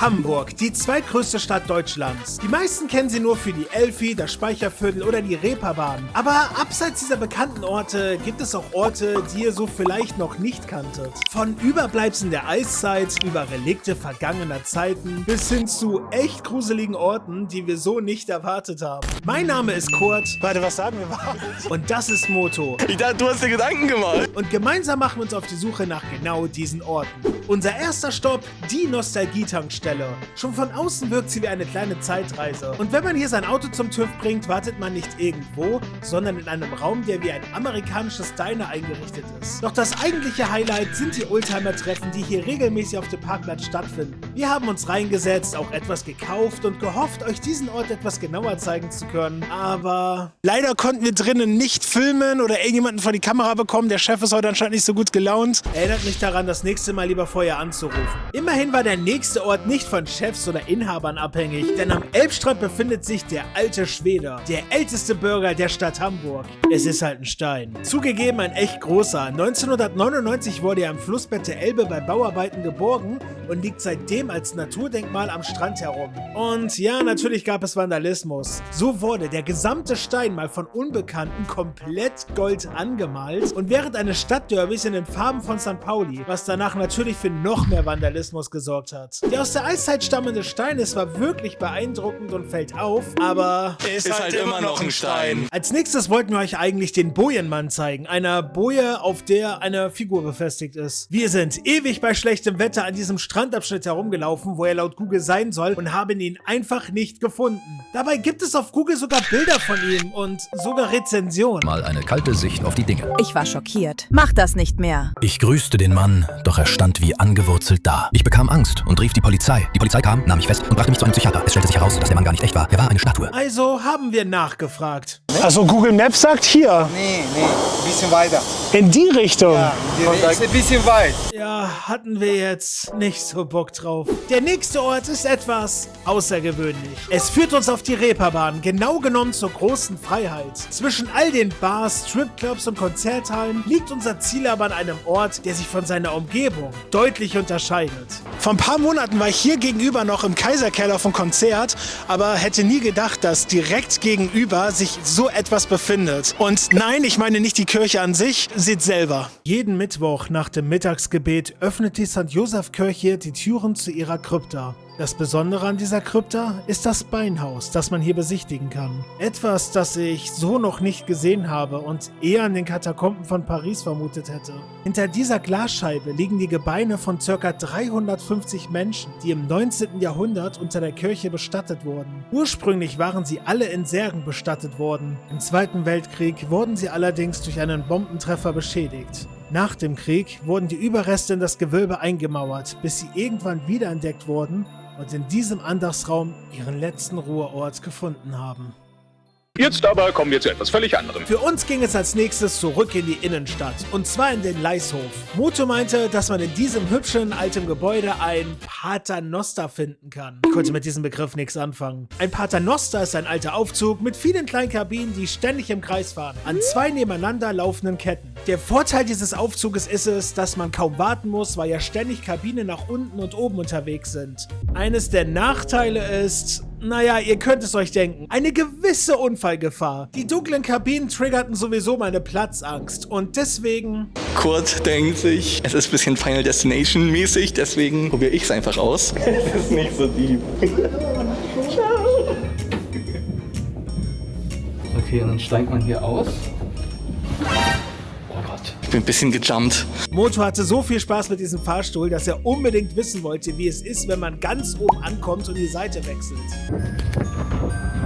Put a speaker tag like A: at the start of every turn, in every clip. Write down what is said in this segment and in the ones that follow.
A: Hamburg, die zweitgrößte Stadt Deutschlands. Die meisten kennen sie nur für die Elfi, das Speicherviertel oder die Reeperbahn. Aber abseits dieser bekannten Orte gibt es auch Orte, die ihr so vielleicht noch nicht kanntet. Von Überbleibseln der Eiszeit über Relikte vergangener Zeiten bis hin zu echt gruseligen Orten, die wir so nicht erwartet haben. Mein Name ist Kurt.
B: Warte, was sagen wir überhaupt?
A: Und das ist Moto.
C: Ich dachte, du hast dir Gedanken gemacht.
A: Und gemeinsam machen wir uns auf die Suche nach genau diesen Orten. Unser erster Stopp, die Nostalgie-Tankstelle. Schon von außen wirkt sie wie eine kleine Zeitreise. Und wenn man hier sein Auto zum TÜV bringt, wartet man nicht irgendwo, sondern in einem Raum, der wie ein amerikanisches Diner eingerichtet ist. Doch das eigentliche Highlight sind die Oldtimer-Treffen, die hier regelmäßig auf dem Parkplatz stattfinden. Wir haben uns reingesetzt, auch etwas gekauft und gehofft, euch diesen Ort etwas genauer zeigen zu können. Aber leider konnten wir drinnen nicht filmen oder irgendjemanden vor die Kamera bekommen. Der Chef ist heute anscheinend nicht so gut gelaunt. Erinnert mich daran, das nächste Mal lieber vorher anzurufen. Immerhin war der nächste Ort nicht von Chefs oder Inhabern abhängig, denn am Elbstrand befindet sich der alte Schweder, der älteste Bürger der Stadt Hamburg. Es ist halt ein Stein. Zugegeben ein echt großer. 1999 wurde er am Flussbett der Elbe bei Bauarbeiten geborgen und liegt seitdem als Naturdenkmal am Strand herum. Und ja, natürlich gab es Vandalismus. So wurde der gesamte Stein mal von Unbekannten komplett gold angemalt und während eines Stadtderbys in den Farben von St. Pauli, was danach natürlich für noch mehr Vandalismus gesorgt hat. Der aus der Eiszeit stammende Stein ist zwar wirklich beeindruckend und fällt auf, aber
C: Ist halt immer noch ein Stein.
A: als nächstes wollten wir euch eigentlich den Bojenmann zeigen, einer Boje, auf der eine Figur befestigt ist. Wir sind ewig bei schlechtem Wetter an diesem Strandabschnitt herumgelaufen, wo er laut Google sein soll und haben ihn einfach nicht gefunden. Dabei gibt es auf Google sogar Bilder von ihm und sogar Rezensionen.
D: Mal eine kalte Sicht auf die Dinge.
E: Ich war schockiert. Mach das nicht mehr.
D: Ich grüßte den Mann, doch er stand wie angewurzelt da. Ich bekam Angst und rief die Polizei. Die Polizei kam, nahm mich fest und brachte mich zu einem Psychiater. Es stellte sich heraus, dass der Mann gar nicht echt war. Er war eine Statue.
A: Also haben wir nachgefragt.
B: Also Google Maps sagt hier,
F: Nee, ein bisschen weiter.
B: in die Richtung.
F: Ja, ist ein bisschen weit.
A: Ja, hatten wir jetzt nicht so Bock drauf. Der nächste Ort ist etwas außergewöhnlich. Es führt uns auf die Reeperbahn, genau genommen zur großen Freiheit. Zwischen all den Bars, Stripclubs und Konzerthallen liegt unser Ziel aber an einem Ort, der sich von seiner Umgebung deutlich unterscheidet. Vor ein paar Monaten war ich hier gegenüber noch im Kaiserkeller auf einem Konzert, aber hätte nie gedacht, dass direkt gegenüber sich so etwas befindet. Und nein, ich meine nicht die Kirche an sich, seht selber. Jeden Mittwoch nach dem Mittagsgebet öffnet die St. Joseph-Kirche die Türen zu ihrer Krypta. Das Besondere an dieser Krypta ist das Beinhaus, das man hier besichtigen kann. Etwas, das ich so noch nicht gesehen habe und eher an den Katakomben von Paris vermutet hätte. Hinter dieser Glasscheibe liegen die Gebeine von ca. 350 Menschen, die im 19. Jahrhundert unter der Kirche bestattet wurden. Ursprünglich waren sie alle in Särgen bestattet worden. Im Zweiten Weltkrieg wurden sie allerdings durch einen Bombentreffer beschädigt. Nach dem Krieg wurden die Überreste in das Gewölbe eingemauert, bis sie irgendwann wiederentdeckt wurden und in diesem Andachtsraum ihren letzten Ruheort gefunden haben.
G: Jetzt aber kommen wir zu etwas völlig anderem.
A: Für uns ging es als nächstes zurück in die Innenstadt, und zwar in den Leishof. Moto meinte, dass man in diesem hübschen alten Gebäude ein Paternoster finden kann. Ich konnte mit diesem Begriff nichts anfangen. Ein Paternoster ist ein alter Aufzug mit vielen kleinen Kabinen, die ständig im Kreis fahren, an zwei nebeneinander laufenden Ketten. Der Vorteil dieses Aufzuges ist es, dass man kaum warten muss, weil ja ständig Kabinen nach unten und oben unterwegs sind. Eines der Nachteile ist, naja, ihr könnt es euch denken, eine gewisse Unfallgefahr. Die dunklen Kabinen triggerten sowieso meine Platzangst und deswegen...
C: Kurt denkt sich, es ist ein bisschen Final Destination mäßig, deswegen probiere ich es einfach aus. Es ist nicht so deep. Okay, und dann steigt man hier aus. Oh Gott, ich bin ein bisschen gejumpt.
A: Moto hatte so viel Spaß mit diesem Fahrstuhl, dass er unbedingt wissen wollte, wie es ist, wenn man ganz oben ankommt und die Seite wechselt.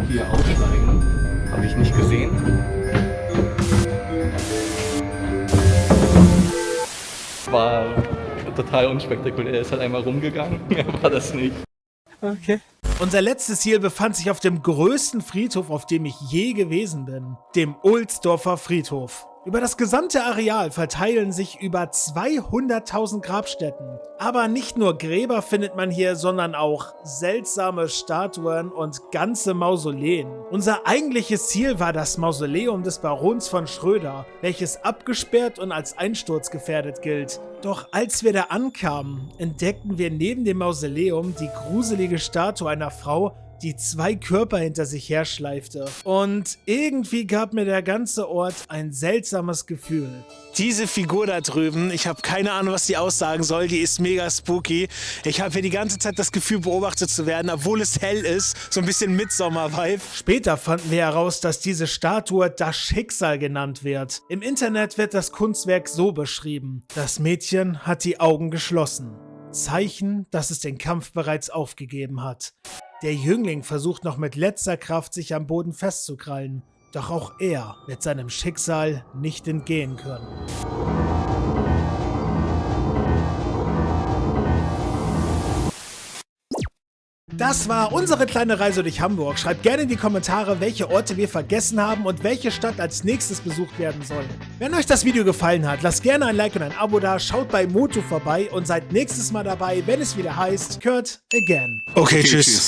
C: Hier aussteigen, habe ich nicht gesehen. War total unspektakulär, er ist halt einmal rumgegangen, mehr war das nicht.
A: Okay. Unser letztes Ziel befand sich auf dem größten Friedhof, auf dem ich je gewesen bin, dem Ohlsdorfer Friedhof. Über das gesamte Areal verteilen sich über 200.000 Grabstätten. Aber nicht nur Gräber findet man hier, sondern auch seltsame Statuen und ganze Mausoleen. Unser eigentliches Ziel war das Mausoleum des Barons von Schröder, welches abgesperrt und als einsturzgefährdet gilt. Doch als wir da ankamen, entdeckten wir neben dem Mausoleum die gruselige Statue einer Frau, die 2 Körper hinter sich herschleifte. Und irgendwie gab mir der ganze Ort ein seltsames Gefühl.
B: Diese Figur da drüben, ich habe keine Ahnung, was die aussagen soll, die ist mega spooky. Ich habe hier die ganze Zeit das Gefühl, beobachtet zu werden, obwohl es hell ist. So ein bisschen Midsommar-Vibe.
A: Später fanden wir heraus, dass diese Statue das Schicksal genannt wird. Im Internet wird das Kunstwerk so beschrieben: Das Mädchen hat die Augen geschlossen. Zeichen, dass es den Kampf bereits aufgegeben hat. Der Jüngling versucht noch mit letzter Kraft, sich am Boden festzukrallen. Doch auch er wird seinem Schicksal nicht entgehen können. Das war unsere kleine Reise durch Hamburg. Schreibt gerne in die Kommentare, welche Orte wir vergessen haben und welche Stadt als nächstes besucht werden soll. Wenn euch das Video gefallen hat, lasst gerne ein Like und ein Abo da, schaut bei Motu vorbei und seid nächstes Mal dabei, wenn es wieder heißt Kurt Again.
B: Okay, tschüss.